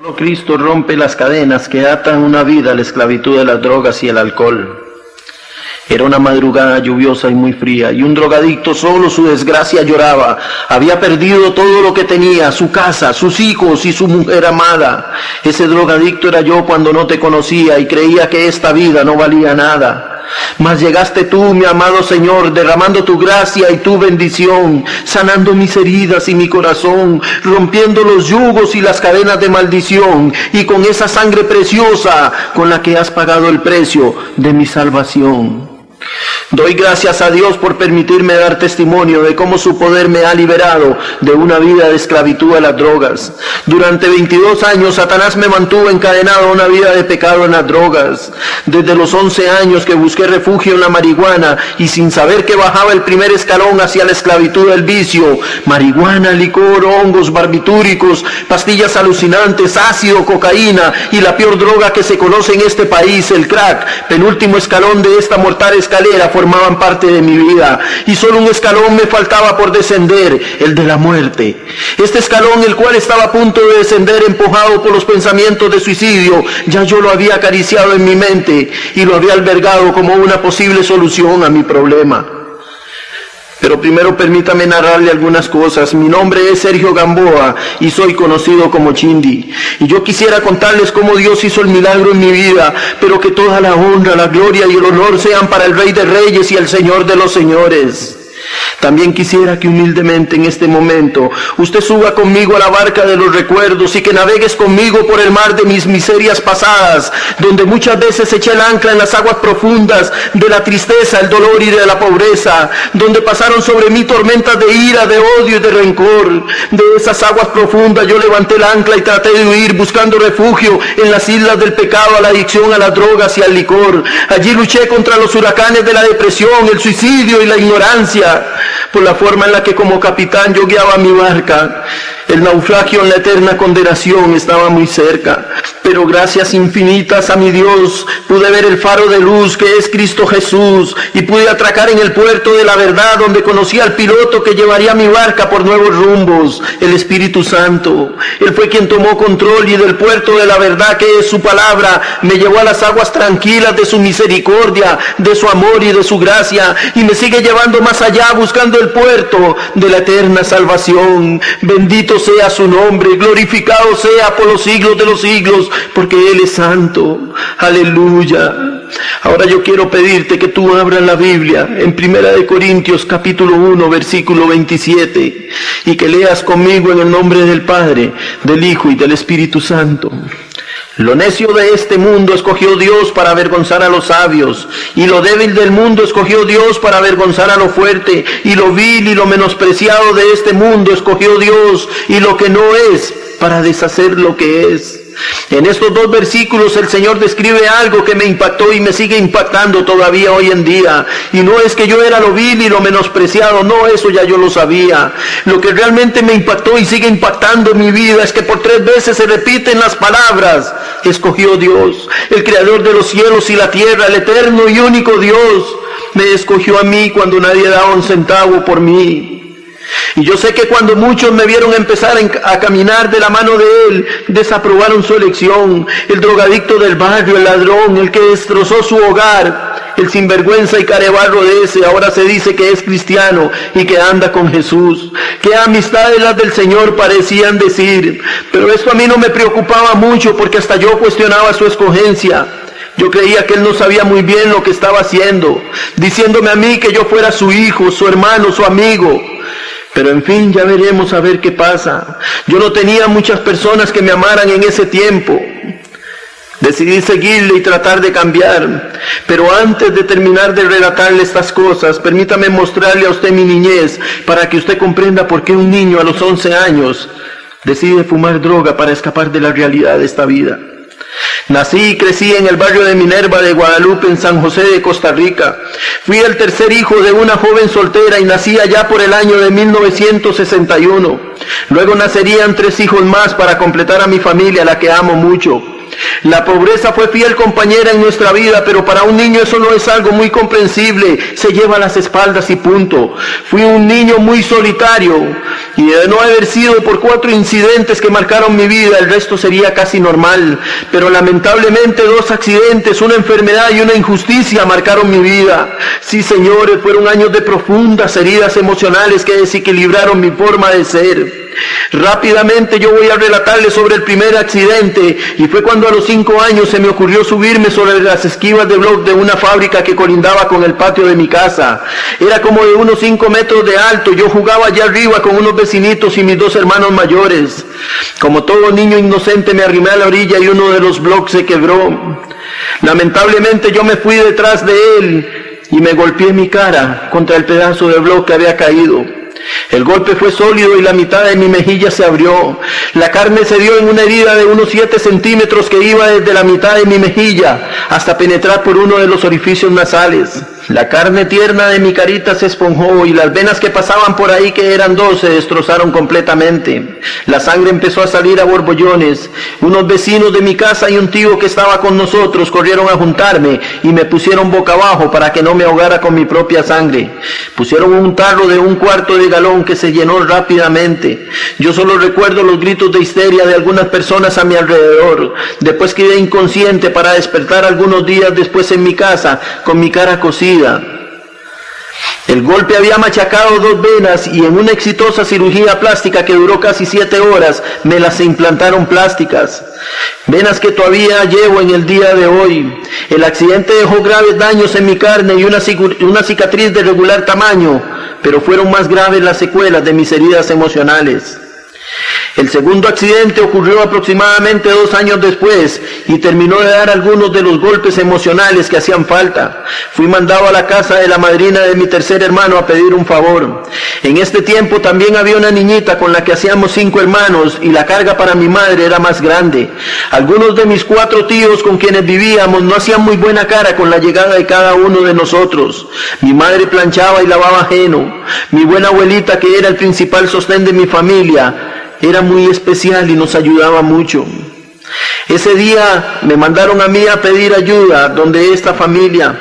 Solo Cristo rompe las cadenas que atan una vida a la esclavitud de las drogas y el alcohol. Era una madrugada lluviosa y muy fría, y un drogadicto solo su desgracia lloraba. Había perdido todo lo que tenía, su casa, sus hijos y su mujer amada. Ese drogadicto era yo cuando no te conocía y creía que esta vida no valía nada. Mas llegaste tú, mi amado Señor, derramando tu gracia y tu bendición, sanando mis heridas y mi corazón, rompiendo los yugos y las cadenas de maldición, y con esa sangre preciosa con la que has pagado el precio de mi salvación. Doy gracias a Dios por permitirme dar testimonio de cómo su poder me ha liberado de una vida de esclavitud a las drogas. Durante 22 años Satanás me mantuvo encadenado a una vida de pecado en las drogas. Desde los 11 años que busqué refugio en la marihuana y sin saber que bajaba el primer escalón hacia la esclavitud del vicio. Marihuana, licor, hongos, barbitúricos, pastillas alucinantes, ácido, cocaína y la peor droga que se conoce en este país, el crack, penúltimo escalón de esta mortal escalera, formaban parte de mi vida, y solo un escalón me faltaba por descender, el de la muerte. Este escalón, el cual estaba a punto de descender, empujado por los pensamientos de suicidio, ya yo lo había acariciado en mi mente y lo había albergado como una posible solución a mi problema. Pero primero permítame narrarle algunas cosas. Mi nombre es Sergio Gamboa y soy conocido como Chindi. Y yo quisiera contarles cómo Dios hizo el milagro en mi vida, pero que toda la honra, la gloria y el honor sean para el Rey de Reyes y el Señor de los Señores. También quisiera que humildemente en este momento usted suba conmigo a la barca de los recuerdos y que navegues conmigo por el mar de mis miserias pasadas, donde muchas veces eché el ancla en las aguas profundas de la tristeza, el dolor y de la pobreza, donde pasaron sobre mí tormentas de ira, de odio y de rencor. De esas aguas profundas yo levanté el ancla y traté de huir buscando refugio en las islas del pecado, a la adicción a las drogas y al licor. Allí luché contra los huracanes de la depresión, el suicidio y la ignorancia. Por la forma en la que como capitán yo guiaba mi barca, el naufragio en la eterna condenación estaba muy cerca. Pero gracias infinitas a mi Dios, pude ver el faro de luz que es Cristo Jesús, y pude atracar en el puerto de la verdad, donde conocí al piloto que llevaría mi barca por nuevos rumbos, el Espíritu Santo. Él fue quien tomó control y del puerto de la verdad, que es su palabra, me llevó a las aguas tranquilas de su misericordia, de su amor y de su gracia, y me sigue llevando más allá buscando el puerto de la eterna salvación. Bendito sea su nombre, glorificado sea por los siglos de los siglos, porque Él es santo. Aleluya. Ahora yo quiero pedirte que tú abras la Biblia en 1 Corintios capítulo 1 versículo 27 y que leas conmigo en el nombre del Padre, del Hijo y del Espíritu Santo. Lo necio de este mundo escogió Dios para avergonzar a los sabios, y lo débil del mundo escogió Dios para avergonzar a lo fuerte, y lo vil y lo menospreciado de este mundo escogió Dios, y lo que no es, para deshacer lo que es. En estos dos versículos el Señor describe algo que me impactó y me sigue impactando todavía hoy en día. Y no es que yo era lo vil y lo menospreciado, no, eso ya yo lo sabía. Lo que realmente me impactó y sigue impactando en mi vida es que por 3 veces se repiten las palabras: escogió Dios, el creador de los cielos y la tierra, el eterno y único Dios. Me escogió a mí cuando nadie daba un centavo por mí. Y yo sé que cuando muchos me vieron empezar a caminar de la mano de Él, desaprobaron su elección. El drogadicto del barrio, el ladrón, el que destrozó su hogar, el sinvergüenza y carebarro de ese, ahora se dice que es cristiano y que anda con Jesús. Qué amistades las del Señor, parecían decir. Pero esto a mí no me preocupaba mucho, porque hasta yo cuestionaba su escogencia. Yo creía que Él no sabía muy bien lo que estaba haciendo, diciéndome a mí que yo fuera su hijo, su hermano, su amigo. Pero en fin, ya veremos a ver qué pasa. Yo no tenía muchas personas que me amaran en ese tiempo. Decidí seguirle y tratar de cambiar. Pero antes de terminar de relatarle estas cosas, permítame mostrarle a usted mi niñez, para que usted comprenda por qué un niño a los 11 años decide fumar droga para escapar de la realidad de esta vida. Nací y crecí en el barrio de Minerva de Guadalupe, en San José de Costa Rica. Fui el tercer hijo de una joven soltera y nací allá por el año de 1961. Luego nacerían 3 hijos más para completar a mi familia, a la que amo mucho. La pobreza fue fiel compañera en nuestra vida, pero para un niño eso no es algo muy comprensible. Se lleva las espaldas y punto. Fui un niño muy solitario y de no haber sido por 4 incidentes que marcaron mi vida, el resto sería casi normal. Pero lamentablemente 2 accidentes, una enfermedad y una injusticia marcaron mi vida. Sí, señores, fueron años de profundas heridas emocionales que desequilibraron mi forma de ser. Rápidamente yo voy a relatarles sobre el primer accidente, y fue cuando a los 5 años se me ocurrió subirme sobre las esquivas de bloc de una fábrica que colindaba con el patio de mi casa. Era como de unos 5 metros de alto. Yo jugaba allá arriba con unos vecinitos y mis 2 hermanos mayores. Como todo niño inocente me arrimé a la orilla y uno de los blocs se quebró. Lamentablemente yo me fui detrás de él y me golpeé mi cara contra el pedazo de bloc que había caído. El golpe fue sólido y la mitad de mi mejilla se abrió. La carne se dio en una herida de unos 7 centímetros que iba desde la mitad de mi mejilla hasta penetrar por uno de los orificios nasales. La carne tierna de mi carita se esponjó y las venas que pasaban por ahí, que eran 2, se destrozaron completamente. La sangre empezó a salir a borbollones. Unos vecinos de mi casa y un tío que estaba con nosotros corrieron a juntarme y me pusieron boca abajo para que no me ahogara con mi propia sangre. Pusieron un tarro de 1/4 de galón que se llenó rápidamente. Yo solo recuerdo los gritos de histeria de algunas personas a mi alrededor. Después quedé inconsciente para despertar algunos días después en mi casa con mi cara cocida. El golpe había machacado 2 venas y en una exitosa cirugía plástica que duró casi 7 horas me las implantaron plásticas. Venas que todavía llevo en el día de hoy. El accidente dejó graves daños en mi carne y una cicatriz de regular tamaño, pero fueron más graves las secuelas de mis heridas emocionales. El segundo accidente ocurrió aproximadamente 2 años después y terminó de dar algunos de los golpes emocionales que hacían falta. Fui mandado a la casa de la madrina de mi tercer hermano a pedir un favor. En este tiempo también había una niñita con la que hacíamos 5 hermanos y la carga para mi madre era más grande. Algunos de mis 4 tíos con quienes vivíamos no hacían muy buena cara con la llegada de cada uno de nosotros. Mi madre planchaba y lavaba ajeno. Mi buena abuelita, que era el principal sostén de mi familia, era muy especial y nos ayudaba mucho. Ese día me mandaron a mí a pedir ayuda donde esta familia.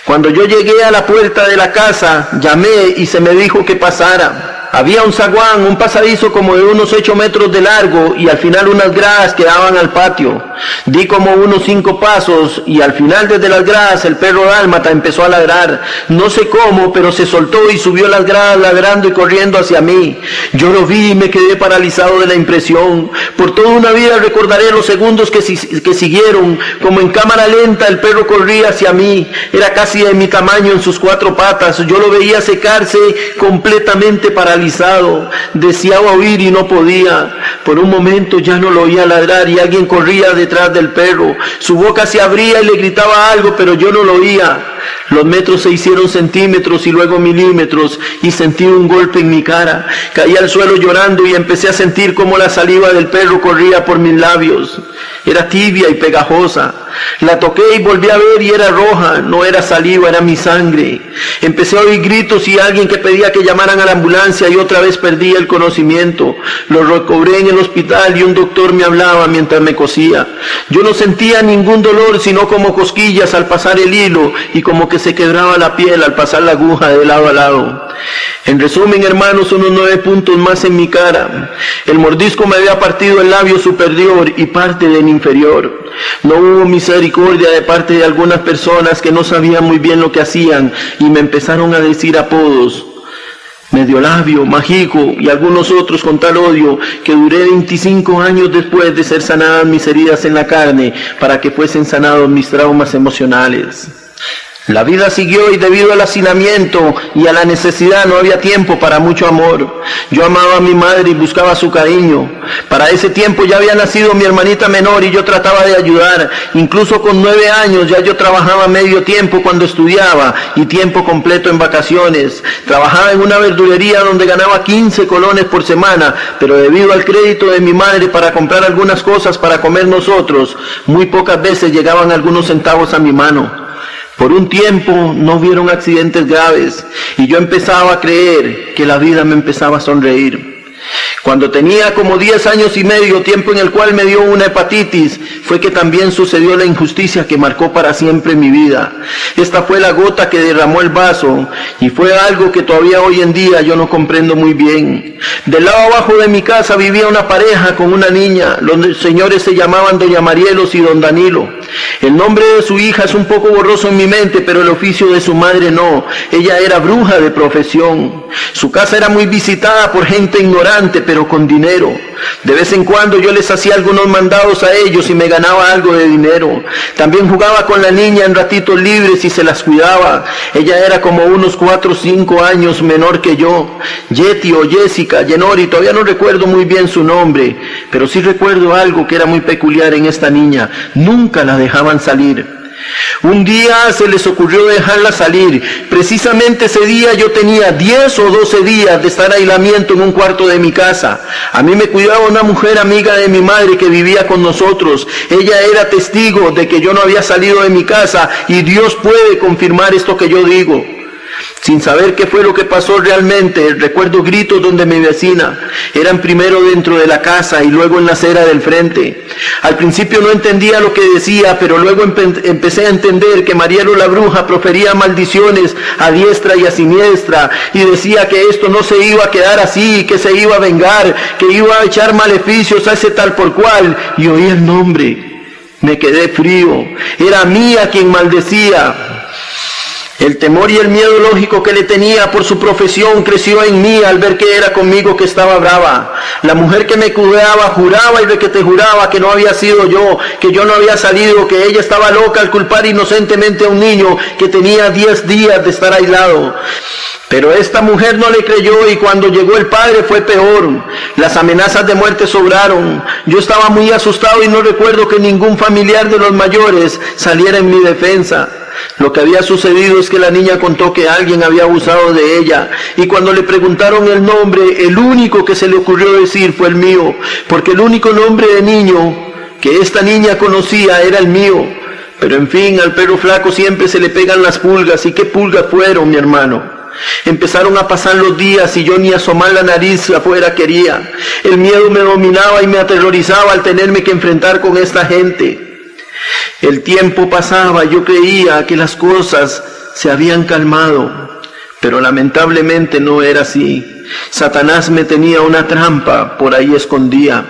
Cuando yo llegué a la puerta de la casa, llamé y se me dijo que pasara. Había un zaguán, un pasadizo como de unos 8 metros de largo y al final unas gradas que daban al patio. Di como unos 5 pasos y al final desde las gradas el perro dálmata empezó a ladrar. No sé cómo, pero se soltó y subió las gradas ladrando y corriendo hacia mí. Yo lo vi y me quedé paralizado de la impresión. Por toda una vida recordaré los segundos que siguieron. Como en cámara lenta el perro corría hacia mí. Era casi de mi tamaño en sus 4 patas. Yo lo veía secarse completamente paralizado. Deseaba huir y no podía. Por un momento ya no lo oía ladrar y alguien corría detrás del perro. Su boca se abría y le gritaba algo, pero yo no lo oía. Los metros se hicieron centímetros y luego milímetros y sentí un golpe en mi cara. Caí al suelo llorando y empecé a sentir cómo la saliva del perro corría por mis labios. Era tibia y pegajosa. La toqué y volví a ver y era roja. No era saliva, era mi sangre. Empecé a oír gritos y alguien que pedía que llamaran a la ambulancia y otra vez perdí el conocimiento. Lo recobré en el hospital y un doctor me hablaba mientras me cosía. Yo no sentía ningún dolor sino como cosquillas al pasar el hilo y como que se quebraba la piel al pasar la aguja de lado a lado. En resumen, hermanos, unos 9 puntos más en mi cara. El mordisco me había partido el labio superior y parte del inferior. No hubo misericordia de parte de algunas personas que no sabían muy bien lo que hacían y me empezaron a decir apodos. Medio labio, majico y algunos otros con tal odio que duré 25 años después de ser sanadas mis heridas en la carne para que fuesen sanados mis traumas emocionales. La vida siguió y debido al hacinamiento y a la necesidad no había tiempo para mucho amor. Yo amaba a mi madre y buscaba su cariño. Para ese tiempo ya había nacido mi hermanita menor y yo trataba de ayudar. Incluso con 9 años ya yo trabajaba medio tiempo cuando estudiaba y tiempo completo en vacaciones. Trabajaba en una verdulería donde ganaba 15 colones por semana, pero debido al crédito de mi madre para comprar algunas cosas para comer nosotros, muy pocas veces llegaban algunos centavos a mi mano. Por un tiempo no hubieron accidentes graves y yo empezaba a creer que la vida me empezaba a sonreír. Cuando tenía como 10 años y medio, tiempo en el cual me dio una hepatitis, fue que también sucedió la injusticia que marcó para siempre mi vida. Esta fue la gota que derramó el vaso y fue algo que todavía hoy en día yo no comprendo muy bien. Del lado abajo de mi casa vivía una pareja con una niña. Los señores se llamaban doña Marielos y don Danilo. El nombre de su hija es un poco borroso en mi mente, pero el oficio de su madre no. Ella era bruja de profesión. Su casa era muy visitada por gente ignorante, pero con dinero. De vez en cuando yo les hacía algunos mandados a ellos y me ganaba algo de dinero. También jugaba con la niña en ratitos libres y se las cuidaba. Ella era como unos 4 o 5 años menor que yo. Yeti o Jessica, Yenori, todavía no recuerdo muy bien su nombre, pero sí recuerdo algo que era muy peculiar en esta niña. Nunca la dejaban salir. Un día se les ocurrió dejarla salir. Precisamente ese día yo tenía 10 o 12 días de estar aislamiento en un cuarto de mi casa. A mí me cuidaba una mujer amiga de mi madre que vivía con nosotros. Ella era testigo de que yo no había salido de mi casa y Dios puede confirmar esto que yo digo. Sin saber qué fue lo que pasó realmente, recuerdo gritos donde mi vecina. Eran primero dentro de la casa y luego en la acera del frente. Al principio no entendía lo que decía, pero luego empecé a entender que Marielo la bruja profería maldiciones a diestra y a siniestra y decía que esto no se iba a quedar así, que se iba a vengar, que iba a echar maleficios a ese tal por cual. Y oí el nombre. Me quedé frío. Era mía quien maldecía. El temor y el miedo lógico que le tenía por su profesión creció en mí al ver que era conmigo que estaba brava. La mujer que me cuidaba juraba y requete juraba que no había sido yo, que yo no había salido, que ella estaba loca al culpar inocentemente a un niño que tenía 10 días de estar aislado. Pero esta mujer no le creyó y cuando llegó el padre fue peor. Las amenazas de muerte sobraron. Yo estaba muy asustado y no recuerdo que ningún familiar de los mayores saliera en mi defensa. Lo que había sucedido es que la niña contó que alguien había abusado de ella y cuando le preguntaron el nombre, el único que se le ocurrió decir fue el mío, porque el único nombre de niño que esta niña conocía era el mío. Pero en fin, al perro flaco siempre se le pegan las pulgas, y qué pulgas fueron, mi hermano. Empezaron a pasar los días y yo ni asomar la nariz afuera quería. El miedo me dominaba y me aterrorizaba al tenerme que enfrentar con esta gente. El tiempo pasaba, yo creía que las cosas se habían calmado, pero lamentablemente no era así. Satanás me tenía una trampa por ahí escondida.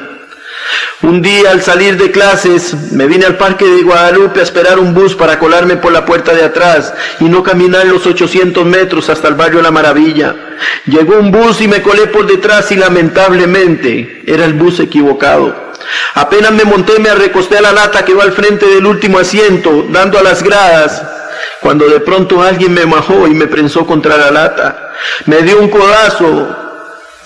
Un día al salir de clases me vine al Parque de Guadalupe a esperar un bus para colarme por la puerta de atrás y no caminar los 800 metros hasta el barrio La Maravilla. Llegó un bus y me colé por detrás y lamentablemente era el bus equivocado. Apenas me monté, me recosté a la lata que va al frente del último asiento, dando a las gradas, cuando de pronto alguien me majó y me prensó contra la lata. Me dio un codazo.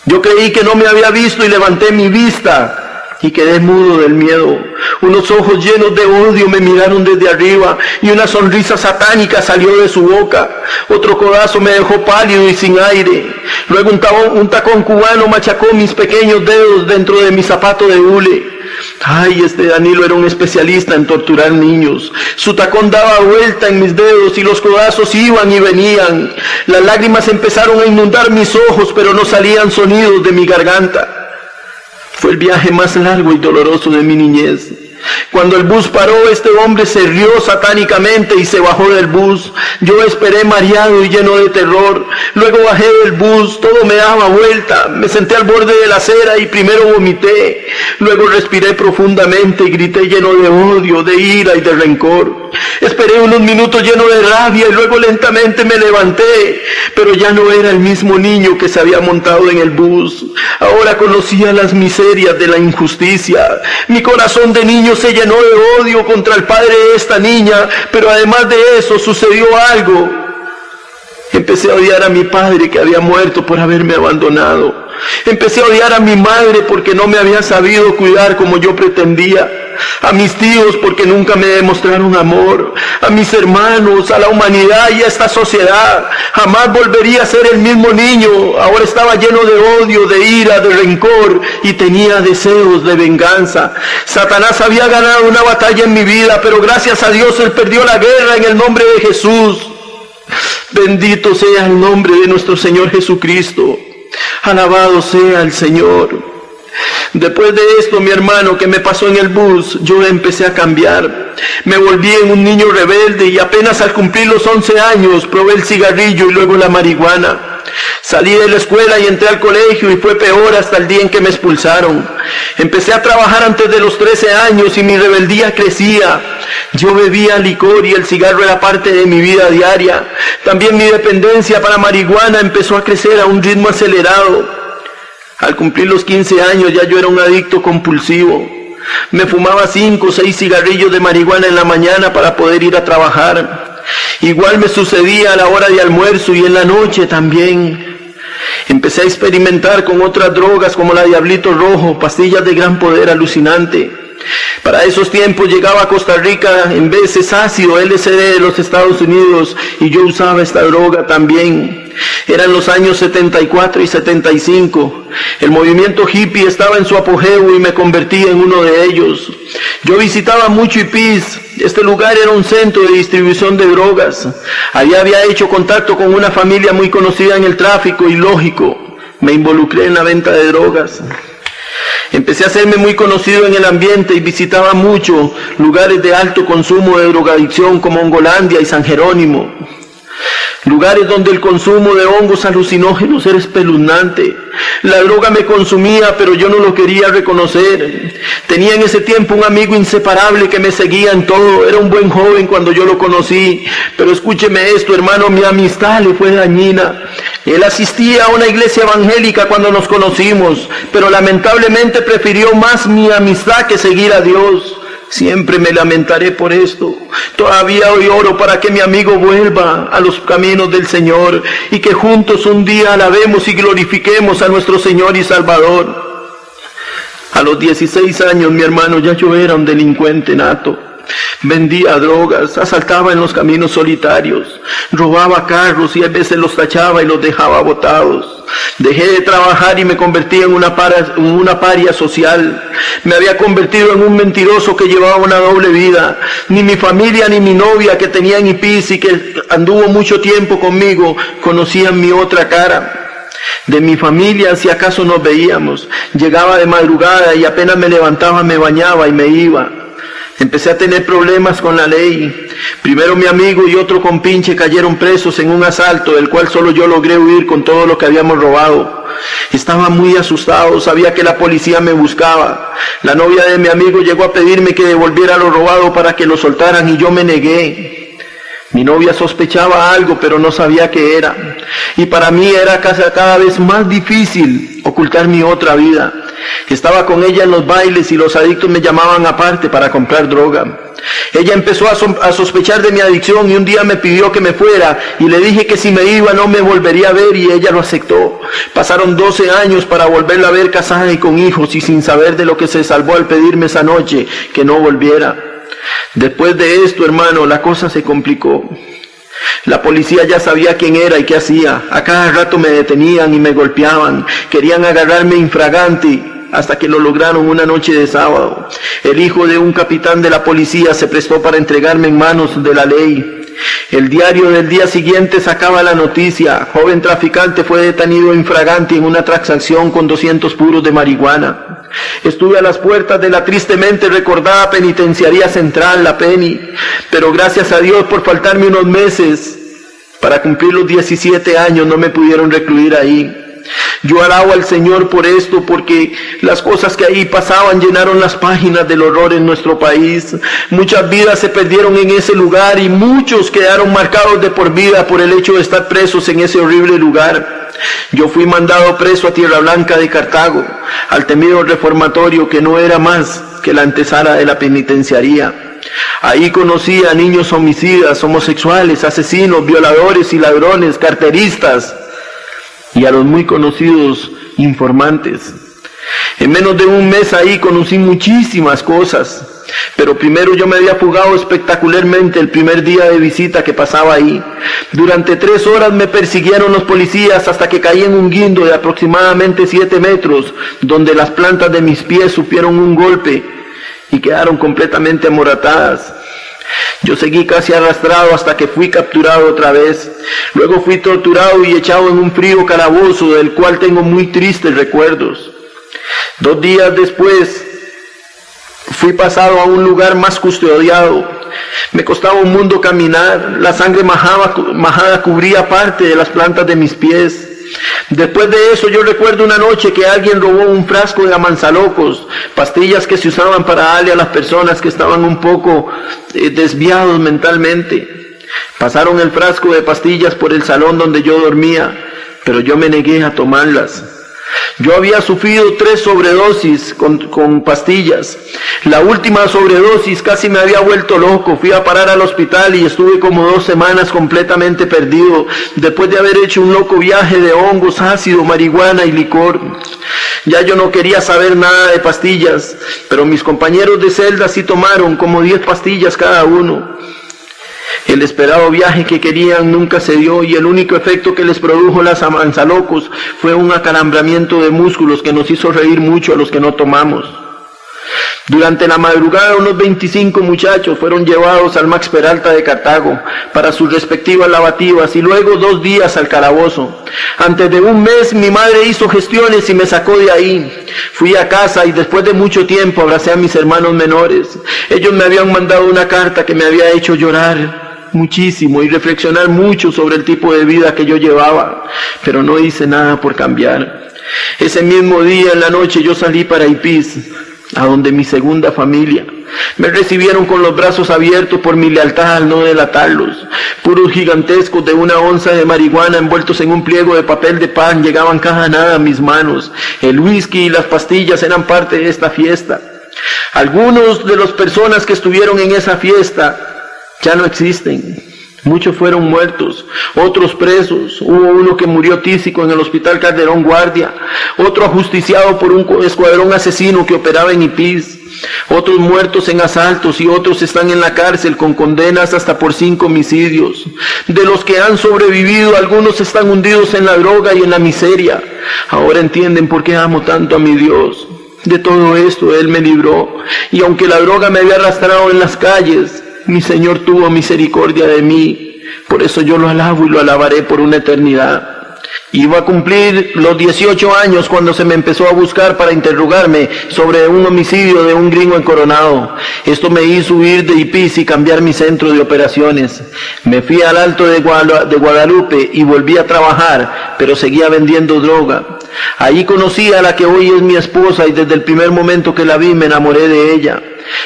Yo creí que no me había visto y levanté mi vista y quedé mudo del miedo. Unos ojos llenos de odio me miraron desde arriba y una sonrisa satánica salió de su boca. Otro codazo me dejó pálido y sin aire. Luego un tacón cubano machacó mis pequeños dedos dentro de mi zapato de hule. Ay, este Danilo era un especialista en torturar niños. Su tacón daba vuelta en mis dedos y los codazos iban y venían. Las lágrimas empezaron a inundar mis ojos, pero no salían sonidos de mi garganta. Fue el viaje más largo y doloroso de mi niñez. Cuando el bus paró, este hombre se rió satánicamente y se bajó del bus. Yo esperé mareado y lleno de terror. Luego bajé del bus, todo me daba vuelta. Me senté al borde de la acera y primero vomité. Luego respiré profundamente y grité lleno de odio, de ira y de rencor. Esperé unos minutos lleno de rabia y luego lentamente me levanté. Pero ya no era el mismo niño que se había montado en el bus. Ahora conocía las miserias de la injusticia. Mi corazón de niño se llenó de odio contra el padre de esta niña, pero además de eso sucedió algo. Empecé a odiar a mi padre que había muerto por haberme abandonado. Empecé a odiar a mi madre porque no me había sabido cuidar como yo pretendía. A mis tíos porque nunca me demostraron amor. A mis hermanos, a la humanidad y a esta sociedad. Jamás volvería a ser el mismo niño. Ahora estaba lleno de odio, de ira, de rencor y tenía deseos de venganza. Satanás había ganado una batalla en mi vida, pero gracias a Dios él perdió la guerra en el nombre de Jesús. Bendito sea el nombre de nuestro Señor Jesucristo. Alabado sea el Señor. Después de esto, mi hermano, que me pasó en el bus, yo empecé a cambiar. Me volví en un niño rebelde y apenas al cumplir los 11 años probé el cigarrillo y luego la marihuana. Salí de la escuela y entré al colegio y fue peor hasta el día en que me expulsaron. Empecé a trabajar antes de los 13 años y mi rebeldía crecía. Yo bebía licor y el cigarro era parte de mi vida diaria. También mi dependencia para marihuana empezó a crecer a un ritmo acelerado. Al cumplir los 15 años ya yo era un adicto compulsivo. Me fumaba 5 o 6 cigarrillos de marihuana en la mañana para poder ir a trabajar. Igual me sucedía a la hora de almuerzo y en la noche también. Empecé a experimentar con otras drogas como la Diablito Rojo, pastillas de gran poder alucinante. Para esos tiempos llegaba a Costa Rica en veces ácido LSD de los Estados Unidos y yo usaba esta droga también. Eran los años 74 y 75. El movimiento hippie estaba en su apogeo y me convertí en uno de ellos. Yo visitaba mucho Ipis. Este lugar era un centro de distribución de drogas. Allí había hecho contacto con una familia muy conocida en el tráfico y lógico, me involucré en la venta de drogas. Empecé a hacerme muy conocido en el ambiente y visitaba mucho lugares de alto consumo de drogadicción como Hongolandia y San Jerónimo. Lugares donde el consumo de hongos alucinógenos era espeluznante. La droga me consumía, pero yo no lo quería reconocer. Tenía en ese tiempo un amigo inseparable que me seguía en todo. Era un buen joven cuando yo lo conocí. Pero escúcheme esto, hermano, mi amistad le fue dañina. Él asistía a una iglesia evangélica cuando nos conocimos, pero lamentablemente prefirió más mi amistad que seguir a Dios. Siempre me lamentaré por esto. Todavía hoy oro para que mi amigo vuelva a los caminos del Señor y que juntos un día alabemos y glorifiquemos a nuestro Señor y Salvador. A los 16 años, mi hermano, ya yo era un delincuente nato. Vendía drogas, asaltaba en los caminos solitarios, robaba carros y a veces los tachaba y los dejaba botados. Dejé de trabajar y me convertí en una paria social. Me había convertido en un mentiroso que llevaba una doble vida. Ni mi familia ni mi novia que tenía en Ipis y que anduvo mucho tiempo conmigo conocían mi otra cara. De mi familia, si acaso nos veíamos, llegaba de madrugada y apenas me levantaba me bañaba y me iba. Empecé a tener problemas con la ley. Primero mi amigo y otro compinche cayeron presos en un asalto del cual solo yo logré huir con todo lo que habíamos robado. Estaba muy asustado, sabía que la policía me buscaba. La novia de mi amigo llegó a pedirme que devolviera lo robado para que lo soltaran y yo me negué. Mi novia sospechaba algo, pero no sabía qué era. Y para mí era cada vez más difícil ocultar mi otra vida. Estaba con ella en los bailes y los adictos me llamaban aparte para comprar droga. Ella empezó a sospechar de mi adicción y un día me pidió que me fuera y le dije que si me iba no me volvería a ver y ella lo aceptó. Pasaron 12 años para volverla a ver casada y con hijos y sin saber de lo que se salvó al pedirme esa noche que no volviera. Después de esto, hermano, la cosa se complicó. La policía ya sabía quién era y qué hacía. A cada rato me detenían y me golpeaban. Querían agarrarme infragante hasta que lo lograron una noche de sábado. El hijo de un capitán de la policía se prestó para entregarme en manos de la ley. El diario del día siguiente sacaba la noticia: joven traficante fue detenido infragante en una transacción con 200 puros de marihuana. Estuve a las puertas de la tristemente recordada penitenciaría central, la Penny, pero gracias a Dios por faltarme unos meses para cumplir los 17 años no me pudieron recluir ahí. Yo alabo al Señor por esto, porque las cosas que ahí pasaban llenaron las páginas del horror en nuestro país. Muchas vidas se perdieron en ese lugar y muchos quedaron marcados de por vida por el hecho de estar presos en ese horrible lugar. Yo fui mandado preso a Tierra Blanca de Cartago, al temido reformatorio que no era más que la antesala de la penitenciaría. Ahí conocí a niños homicidas, homosexuales, asesinos, violadores y ladrones, carteristas, y a los muy conocidos informantes. En menos de un mes ahí conocí muchísimas cosas, pero primero yo me había fugado espectacularmente el primer día de visita que pasaba ahí. Durante 3 horas me persiguieron los policías hasta que caí en un guindo de aproximadamente 7 metros, donde las plantas de mis pies sufrieron un golpe y quedaron completamente amoratadas. Yo seguí casi arrastrado hasta que fui capturado otra vez. Luego fui torturado y echado en un frío calabozo del cual tengo muy tristes recuerdos. 2 días después fui pasado a un lugar más custodiado. Me costaba un mundo caminar. La sangre majada cubría parte de las plantas de mis pies. Después de eso yo recuerdo una noche que alguien robó un frasco de amansalocos, pastillas que se usaban para darle a las personas que estaban un poco desviados mentalmente. Pasaron el frasco de pastillas por el salón donde yo dormía, pero yo me negué a tomarlas. Yo había sufrido 3 sobredosis con pastillas. La última sobredosis casi me había vuelto loco. Fui a parar al hospital y estuve como 2 semanas completamente perdido, después de haber hecho un loco viaje de hongos, ácido, marihuana y licor. Ya yo no quería saber nada de pastillas, pero mis compañeros de celda sí tomaron como 10 pastillas cada uno. El esperado viaje que querían nunca se dio y el único efecto que les produjo las amansalocos fue un acalambramiento de músculos que nos hizo reír mucho a los que no tomamos. Durante la madrugada unos 25 muchachos fueron llevados al Max Peralta de Cartago para sus respectivas lavativas y luego 2 días al calabozo. Antes de un mes mi madre hizo gestiones y me sacó de ahí. Fui a casa y después de mucho tiempo abracé a mis hermanos menores. Ellos me habían mandado una carta que me había hecho llorar muchísimo y reflexionar mucho sobre el tipo de vida que yo llevaba, pero no hice nada por cambiar. Ese mismo día en la noche yo salí para Ipis, a donde mi segunda familia. Me recibieron con los brazos abiertos por mi lealtad al no delatarlos. Puros gigantescos de 1 onza de marihuana envueltos en un pliego de papel de pan llegaban cada nada a mis manos. El whisky y las pastillas eran parte de esta fiesta. Algunos de las personas que estuvieron en esa fiesta ya no existen. Muchos fueron muertos, otros presos. Hubo uno que murió tísico en el Hospital Calderón Guardia, otro ajusticiado por un escuadrón asesino que operaba en Ipis, otros muertos en asaltos y otros están en la cárcel con condenas hasta por 5 homicidios. De los que han sobrevivido, algunos están hundidos en la droga y en la miseria. Ahora entienden por qué amo tanto a mi Dios. De todo esto Él me libró, y aunque la droga me había arrastrado en las calles, mi Señor tuvo misericordia de mí. Por eso yo lo alabo y lo alabaré por una eternidad. Iba a cumplir los 18 años cuando se me empezó a buscar para interrogarme sobre un homicidio de un gringo en Coronado. Esto me hizo huir de Ipis y cambiar mi centro de operaciones. Me fui al Alto de Guadalupe y volví a trabajar, pero seguía vendiendo droga. Allí conocí a la que hoy es mi esposa y desde el primer momento que la vi me enamoré de ella.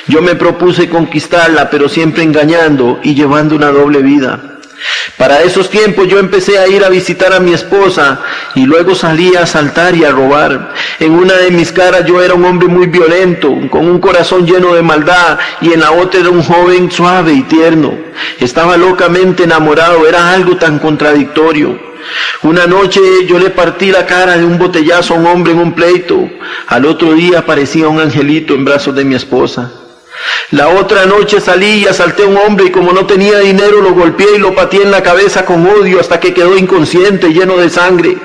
Yo me propuse conquistarla, pero siempre engañando y llevando una doble vida. Para esos tiempos yo empecé a ir a visitar a mi esposa y luego salí a asaltar y a robar. En una de mis caras yo era un hombre muy violento, con un corazón lleno de maldad, y en la otra era un joven suave y tierno. Estaba locamente enamorado, era algo tan contradictorio. Una noche yo le partí la cara de un botellazo a un hombre en un pleito. Al otro día aparecía un angelito en brazos de mi esposa. La otra noche salí y asalté a un hombre y como no tenía dinero lo golpeé y lo pateé en la cabeza con odio hasta que quedó inconsciente, lleno de sangre.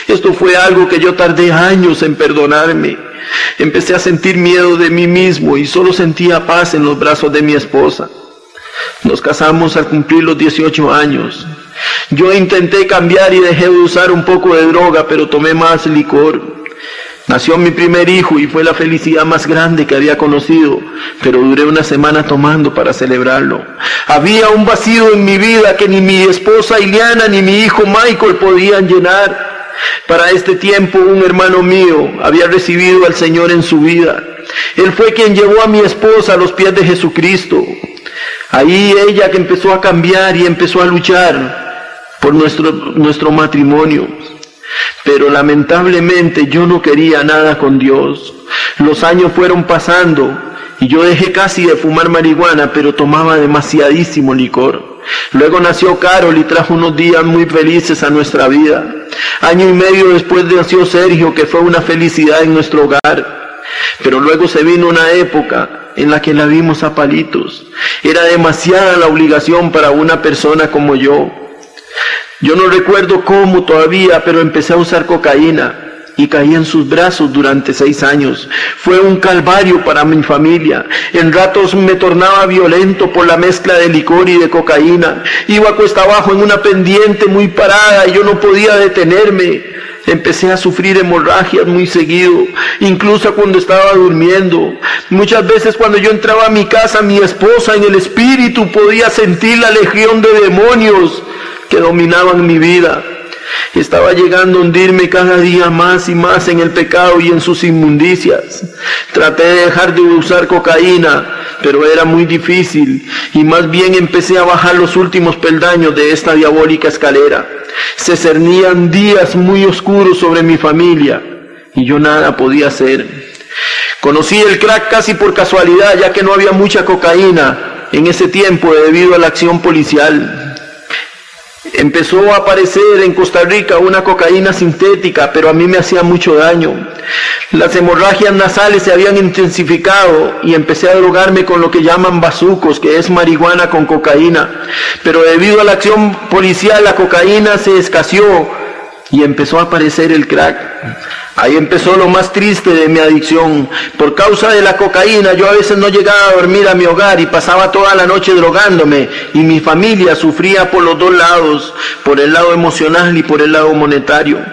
Esto fue algo que yo tardé años en perdonarme. Empecé a sentir miedo de mí mismo y solo sentía paz en los brazos de mi esposa. Nos casamos al cumplir los 18 años. Yo intenté cambiar y dejé de usar un poco de droga, pero tomé más licor. Nació mi primer hijo y fue la felicidad más grande que había conocido, pero duré una semana tomando para celebrarlo. Había un vacío en mi vida que ni mi esposa Ileana ni mi hijo Michael podían llenar. Para este tiempo un hermano mío había recibido al Señor en su vida. Él fue quien llevó a mi esposa a los pies de Jesucristo. Ahí ella que empezó a cambiar y empezó a luchar por nuestro matrimonio. Pero lamentablemente yo no quería nada con Dios. Los años fueron pasando y yo dejé casi de fumar marihuana, pero tomaba demasiadísimo licor. Luego nació Carol y trajo unos días muy felices a nuestra vida. 1 año y medio después nació Sergio, que fue una felicidad en nuestro hogar. Pero luego se vino una época en la que la vimos a palitos. Era demasiada la obligación para una persona como yo. Yo no recuerdo cómo todavía, pero empecé a usar cocaína. y caí en sus brazos durante 6 años. Fue un calvario para mi familia. En ratos me tornaba violento por la mezcla de licor y de cocaína. Iba cuesta abajo en una pendiente muy parada y yo no podía detenerme. Empecé a sufrir hemorragias muy seguido, incluso cuando estaba durmiendo. Muchas veces cuando yo entraba a mi casa, mi esposa en el espíritu podía sentir la legión de demonios que dominaban mi vida. Estaba llegando a hundirme cada día más y más en el pecado y en sus inmundicias. Traté de dejar de usar cocaína, pero era muy difícil y más bien empecé a bajar los últimos peldaños de esta diabólica escalera. Se cernían días muy oscuros sobre mi familia y yo nada podía hacer. Conocí el crack casi por casualidad, ya que no había mucha cocaína en ese tiempo debido a la acción policial. Empezó a aparecer en Costa Rica una cocaína sintética, pero a mí me hacía mucho daño. Las hemorragias nasales se habían intensificado y empecé a drogarme con lo que llaman bazucos, que es marihuana con cocaína. Pero debido a la acción policial, la cocaína se escaseó y empezó a aparecer el crack. Ahí empezó lo más triste de mi adicción. Por causa de la cocaína, yo a veces no llegaba a dormir a mi hogar y pasaba toda la noche drogándome, y mi familia sufría por los dos lados, por el lado emocional y por el lado monetario.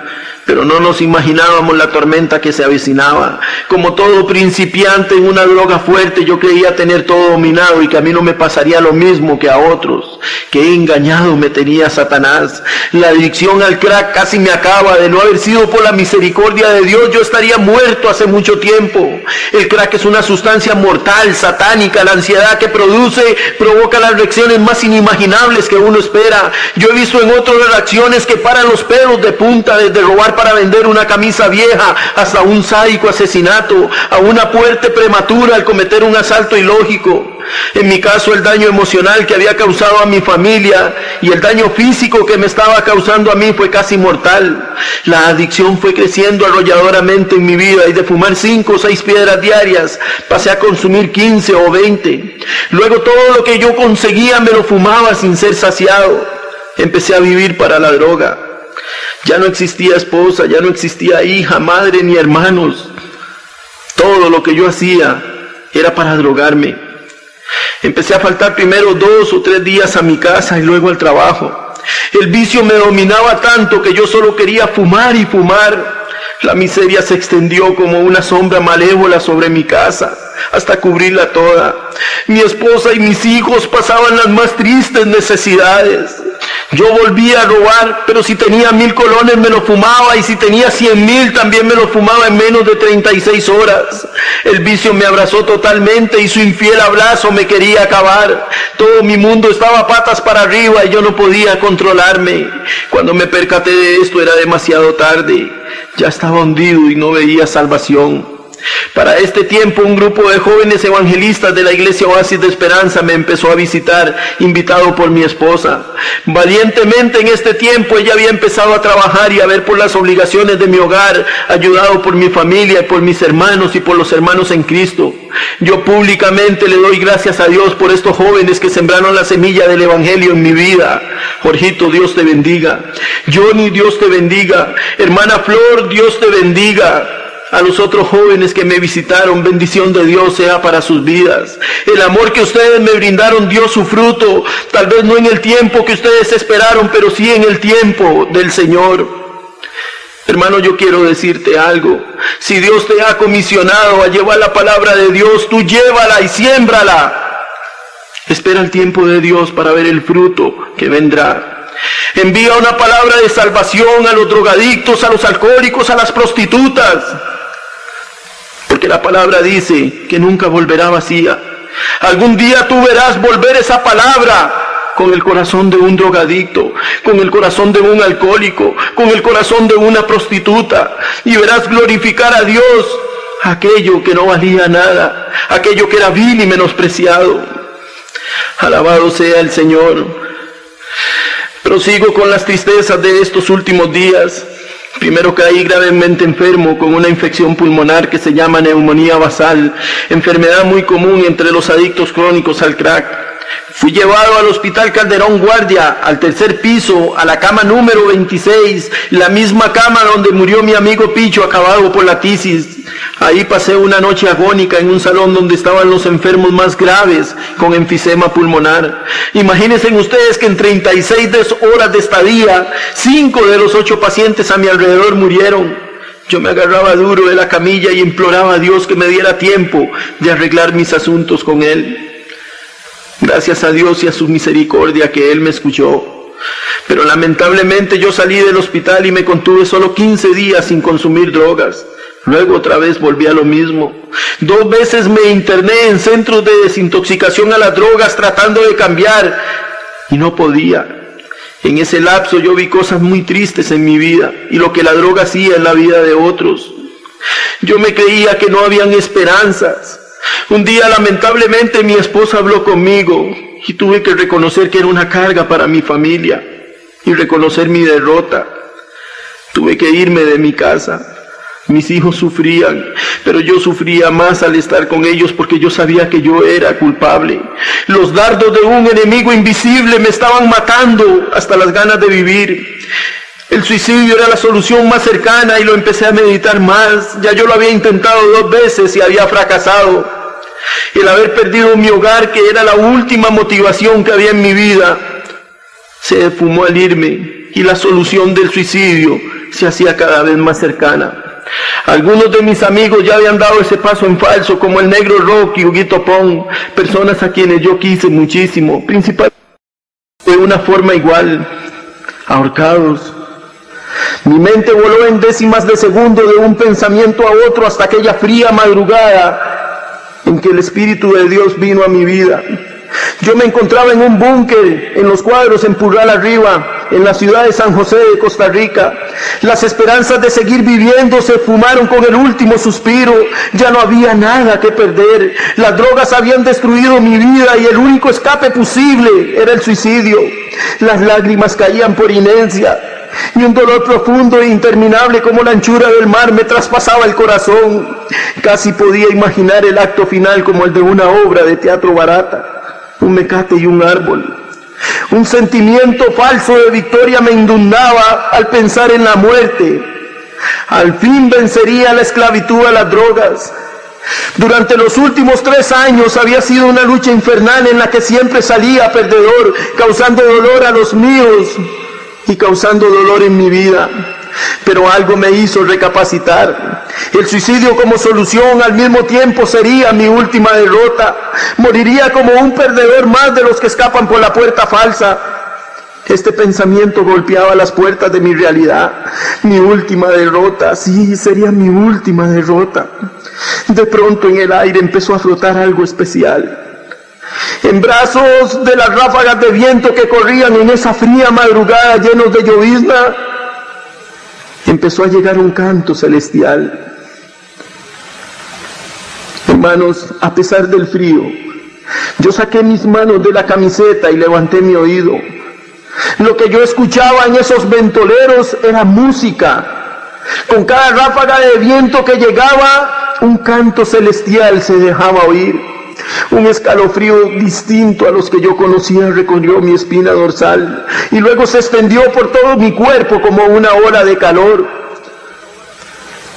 Pero no nos imaginábamos la tormenta que se avecinaba. Como todo principiante en una droga fuerte, yo creía tener todo dominado y que a mí no me pasaría lo mismo que a otros. Qué engañado me tenía Satanás. La adicción al crack casi me acaba. De no haber sido por la misericordia de Dios, yo estaría muerto hace mucho tiempo. El crack es una sustancia mortal, satánica. La ansiedad que produce provoca las reacciones más inimaginables que uno espera. Yo he visto en otras reacciones que paran los pelos de punta, desde robar para vender una camisa vieja hasta un sádico asesinato, a una muerte prematura al cometer un asalto ilógico. En mi caso, el daño emocional que había causado a mi familia y el daño físico que me estaba causando a mí fue casi mortal. La adicción fue creciendo arrolladoramente en mi vida y de fumar 5 o 6 piedras diarias pasé a consumir 15 o 20. Luego todo lo que yo conseguía me lo fumaba sin ser saciado. Empecé a vivir para la droga. Ya no existía esposa, ya no existía hija, madre ni hermanos. Todo lo que yo hacía era para drogarme. Empecé a faltar primero 2 o 3 días a mi casa y luego al trabajo. El vicio me dominaba tanto que yo solo quería fumar y fumar. La miseria se extendió como una sombra malévola sobre mi casa, hasta cubrirla toda. Mi esposa y mis hijos pasaban las más tristes necesidades. Yo volvía a robar, pero si tenía 1000 colones me lo fumaba, y si tenía 100,000 también me lo fumaba en menos de 36 horas. El vicio me abrazó totalmente y su infiel abrazo me quería acabar. Todo mi mundo estaba patas para arriba y yo no podía controlarme. Cuando me percaté de esto era demasiado tarde. Ya estaba hundido y no veía salvación. Para este tiempo, un grupo de jóvenes evangelistas de la iglesia Oasis de Esperanza me empezó a visitar, invitado por mi esposa. Valientemente en este tiempo ella había empezado a trabajar y a ver por las obligaciones de mi hogar, ayudado por mi familia, por mis hermanos y por los hermanos en Cristo. Yo públicamente le doy gracias a Dios por estos jóvenes que sembraron la semilla del evangelio en mi vida. Jorgito, Dios te bendiga. Johnny, Dios te bendiga. Hermana Flor, Dios te bendiga. A los otros jóvenes que me visitaron, bendición de Dios sea para sus vidas. El amor que ustedes me brindaron dio su fruto, tal vez no en el tiempo que ustedes esperaron, pero sí en el tiempo del Señor. Hermano, yo quiero decirte algo. Si Dios te ha comisionado a llevar la palabra de Dios, tú llévala y siémbrala. Espera el tiempo de Dios para ver el fruto que vendrá. Envía una palabra de salvación a los drogadictos, a los alcohólicos, a las prostitutas. Porque la palabra dice que nunca volverá vacía. Algún día tú verás volver esa palabra con el corazón de un drogadicto, con el corazón de un alcohólico, con el corazón de una prostituta, y verás glorificar a Dios aquello que no valía nada, aquello que era vil y menospreciado. Alabado sea el Señor. Prosigo con las tristezas de estos últimos días. Primero caí gravemente enfermo con una infección pulmonar que se llama neumonía basal, enfermedad muy común entre los adictos crónicos al crack. Fui llevado al Hospital Calderón Guardia, al tercer piso, a la cama número 26, la misma cama donde murió mi amigo Picho, acabado por la tisis. Ahí pasé una noche agónica en un salón donde estaban los enfermos más graves con enfisema pulmonar. Imagínense ustedes que en 36 horas de estadía, 5 de los 8 pacientes a mi alrededor murieron. Yo me agarraba duro de la camilla y imploraba a Dios que me diera tiempo de arreglar mis asuntos con Él. Gracias a Dios y a su misericordia que Él me escuchó. Pero lamentablemente yo salí del hospital y me contuve solo 15 días sin consumir drogas. Luego otra vez volví a lo mismo. 2 veces me interné en centros de desintoxicación a las drogas tratando de cambiar y no podía. En ese lapso yo vi cosas muy tristes en mi vida y lo que la droga hacía en la vida de otros. Yo me creía que no habían esperanzas. Un día lamentablemente mi esposa habló conmigo y tuve que reconocer que era una carga para mi familia y reconocer mi derrota. Tuve que irme de mi casa. Mis hijos sufrían, pero yo sufría más al estar con ellos porque yo sabía que yo era culpable. Los dardos de un enemigo invisible me estaban matando hasta las ganas de vivir. El suicidio era la solución más cercana y lo empecé a meditar más. Ya yo lo había intentado 2 veces y había fracasado. El haber perdido mi hogar, que era la última motivación que había en mi vida, se esfumó al irme y la solución del suicidio se hacía cada vez más cercana. Algunos de mis amigos ya habían dado ese paso en falso, como el Negro Rock y Huguito Pong, personas a quienes yo quise muchísimo, principalmente de una forma igual, ahorcados. Mi mente voló en décimas de segundo de un pensamiento a otro hasta aquella fría madrugada en que el Espíritu de Dios vino a mi vida. Yo me encontraba en un búnker en los cuadros en Purral Arriba, en la ciudad de San José de Costa Rica. Las esperanzas de seguir viviendo se fumaron con el último suspiro. Ya no había nada que perder. Las drogas habían destruido mi vida y el único escape posible era el suicidio. Las lágrimas caían por inercia y un dolor profundo e interminable como la anchura del mar me traspasaba el corazón. Casi podía imaginar el acto final como el de una obra de teatro barata. Un mecate y un árbol. Un sentimiento falso de victoria me inundaba al pensar en la muerte. Al fin vencería la esclavitud a las drogas. Durante los últimos 3 años había sido una lucha infernal en la que siempre salía perdedor, causando dolor a los míos y causando dolor en mi vida. Pero algo me hizo recapacitar. El suicidio como solución al mismo tiempo sería mi última derrota. Moriría como un perdedor más de los que escapan por la puerta falsa. Este pensamiento golpeaba las puertas de mi realidad. Mi última derrota, sí, sería mi última derrota. De pronto en el aire empezó a flotar algo especial. En brazos de las ráfagas de viento que corrían en esa fría madrugada llenos de llovizna, empezó a llegar un canto celestial. Hermanos, a pesar del frío, yo saqué mis manos de la camiseta y levanté mi oído. Lo que yo escuchaba en esos ventoleros era música. Con cada ráfaga de viento que llegaba, un canto celestial se dejaba oír. Un escalofrío distinto a los que yo conocía recorrió mi espina dorsal y luego se extendió por todo mi cuerpo como una ola de calor.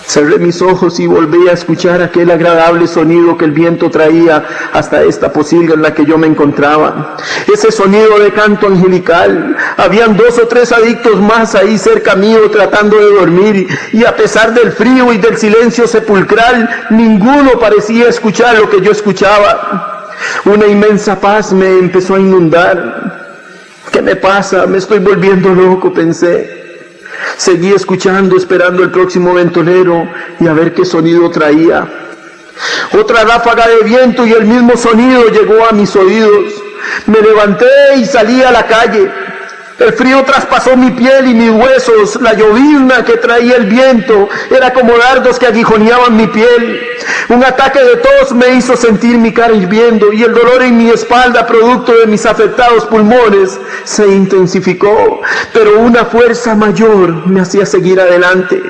Cerré mis ojos y volví a escuchar aquel agradable sonido que el viento traía hasta esta pocilga en la que yo me encontraba. Ese sonido de canto angelical. Habían 2 o 3 adictos más ahí cerca mío tratando de dormir, y a pesar del frío y del silencio sepulcral, ninguno parecía escuchar lo que yo escuchaba. Una inmensa paz me empezó a inundar. ¿Qué me pasa? Me estoy volviendo loco, pensé. Seguí escuchando, esperando el próximo ventolero y a ver qué sonido traía. Otra ráfaga de viento y el mismo sonido llegó a mis oídos. Me levanté y salí a la calle. El frío traspasó mi piel y mis huesos. La llovizna que traía el viento era como dardos que aguijoneaban mi piel. Un ataque de tos me hizo sentir mi cara hirviendo y el dolor en mi espalda, producto de mis afectados pulmones, se intensificó. Pero una fuerza mayor me hacía seguir adelante.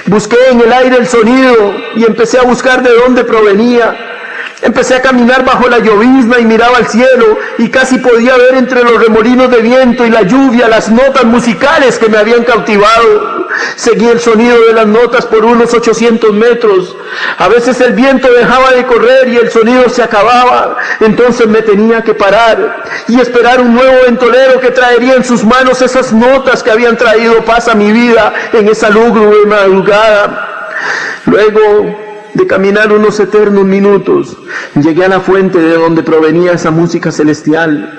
Busqué en el aire el sonido y empecé a buscar de dónde provenía. Empecé a caminar bajo la llovizna y miraba al cielo y casi podía ver entre los remolinos de viento y la lluvia las notas musicales que me habían cautivado. Seguí el sonido de las notas por unos 800 metros. A veces el viento dejaba de correr y el sonido se acababa. Entonces me tenía que parar y esperar un nuevo ventolero que traería en sus manos esas notas que habían traído paz a mi vida en esa lúgubre madrugada. Luego de caminar unos eternos minutos, llegué a la fuente de donde provenía esa música celestial.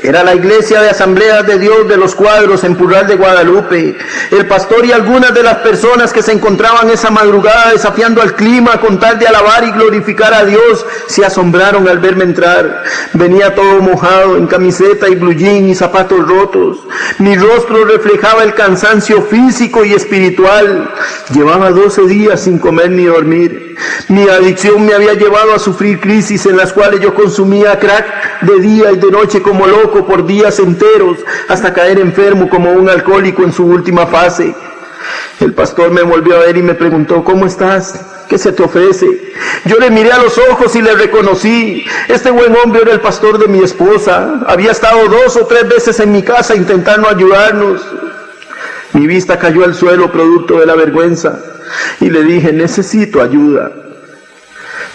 Era la iglesia de Asambleas de Dios de los Cuadros en Purral de Guadalupe. El pastor y algunas de las personas que se encontraban esa madrugada desafiando al clima con tal de alabar y glorificar a Dios se asombraron al verme entrar. Venía todo mojado en camiseta y blue jean y zapatos rotos. Mi rostro reflejaba el cansancio físico y espiritual. Llevaba 12 días sin comer ni dormir. Mi adicción me había llevado a sufrir crisis en las cuales yo consumía crack de día y de noche como loco por días enteros hasta caer enfermo como un alcohólico en su última fase. El pastor me volvió a ver y me preguntó: ¿cómo estás? ¿Qué se te ofrece? Yo le miré a los ojos y le reconocí. Este buen hombre era el pastor de mi esposa. Había estado 2 o 3 veces en mi casa intentando ayudarnos. Mi vista cayó al suelo producto de la vergüenza y le dije: necesito ayuda.